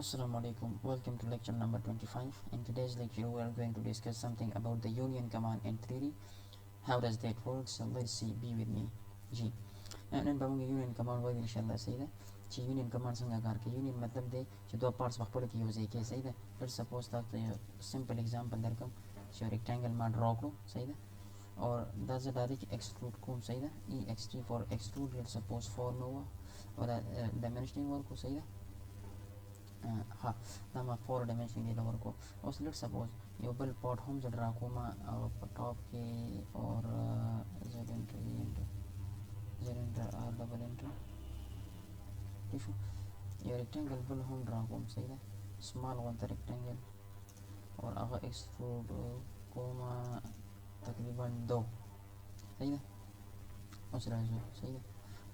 Assalamu alaikum. Welcome to lecture number 25. In today's lecture we are going to discuss something about the union command in 3D. How does that work? So let's see. Be with me. जी नन बाबू union command वही इंशाल्लाह सही है ची union command څنګه کار کوي union مطلب دی چې دوه parts خپل کې یو ځای کې صحیح ده let's suppose تاسو یو simple example درکم چې rectangle ما draw کړو صحیح ده और دا زه ډایرکټ extrude کوم صحیح ده ext for extrude let's suppose for nova or dimensioning ورکو صحیح ده ها دا ما 4 dimension دی ورکو اوس let's suppose یو بل پارت هم زه ډرا کوم او په ټاپ کې اور z enter r double enter ٹھیک شو یو rectangle بل هم ډرا کوم صحیح ده small غونته rectangle اور هغه extrude کوم تقریبا 2 صحیح ده اوس راځو صحیح ده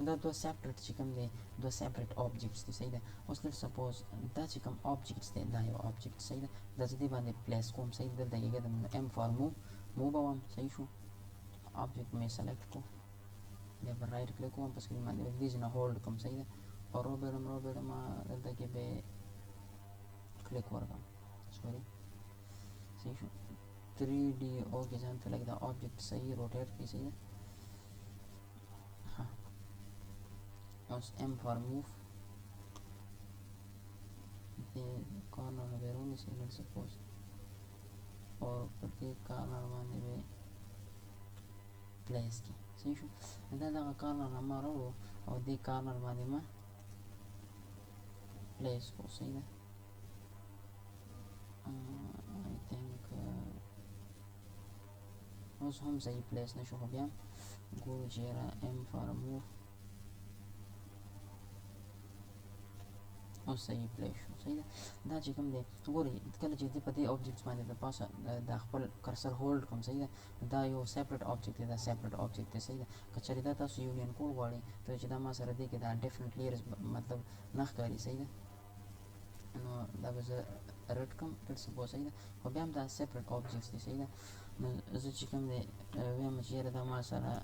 دا دو separate چې کوم دی دو separate objects دي صحیح ده اوس let's suppose دا چې کوم objects دی دا یو object صحیح ده دا چې دی باندې place کوم صحیح دلته کې د m for move کوم صحیح شو object مې select کو بیا پر right click کوم په سکرین باندې دې نه hold کوم صحیح ده اور روبرم دلته کې به click ورکړم sorry صحیح شو 3D اوکې ځان ته لګ دا object صحیح rotate کی صحیح ده M for move the corner where say let's suppose or प्रत्येक corner باندې به place की صحیح شو دا corner हमारा वो और दे corner باندې ما place को صحیح ده I think اوس هم صحیح place نشو خو بیا ګورو چې M for move او صحیح پلی شو صحیح ده دا چې کوم دی ګورئ کله چې په دې objects باندې د پاسه د خپل کرسر هولډ کوم صحیح ده دا یو separate object دی دا separate object دی صحیح ده که چېرې دا تاسو یونین کول غواړئ ته چې دا ما سره دی کې دا different layers مطلب نه ښکاري صحیح ده نو دا به زه رد کړم let's suppose صحیح ده خو بیا هم دا separate objects دی صحیح ده نو زه چې کوم دی وایم چې یاره دا ما سره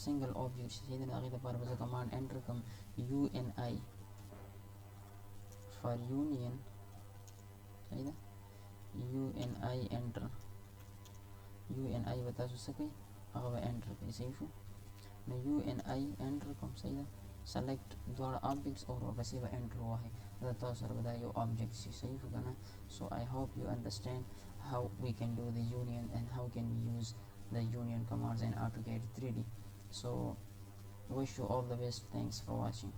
single object صحیح ده د هغې دپاره به زه command enter کړم UNI for union صحیح ده UNI enter UNI به تاسو څه کوئ هغه به enter کوئ صحیح شو نو UNI enter کوم صحیح ده select دواړه objects او ورپسې به enter ووهئ دا تاسو سره به دا یو object شي صحیح شو که نه so I hope you understand how we can do the union and how can we use the union commands in AutoCAD 3D so wish you all the best. Thanks for watching.